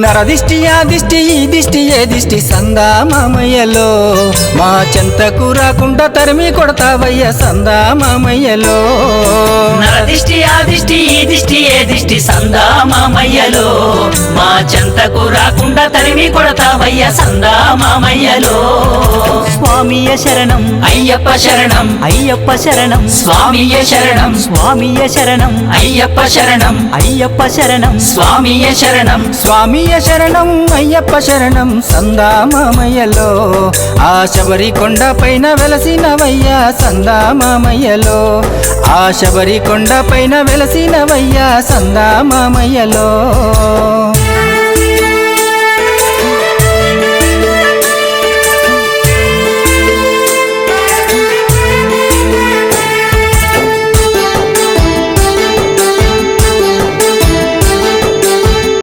నరదిష్టి ఆ దిష్టి ఈ దిష్టి ఏ దిష్టి సందా మామయ్యలో మా చెంతకు రాకుండా తరిమి కొడతావయ్య సందా మామయ్యలో నరదిష్టి ఆ దిష్టి ఈ దిష్టి ఏ దిష్టి సందా మామయ్యలో మా చెంతకు రాకుండా తరిమి కొడతావయ్య సందా మామయ్యలో స్వామియ శరణం అయ్యప్ప శరణం అయ్యప్ప శరణం స్వామియ శరణం స్వామియ శరణం అయ్యప్ప శరణం అయ్యప్ప శరణం స్వామియ శరణం స్వామియ శరణం అయ్యప్ప శరణం సందా మామయ్యలో ఆ శబరి కొండ పైన వెలసినవయ్య సందా మామయ్యలో ఆ శబరి కొండ పైన వెలసినవయ్య సందా మామయ్యలో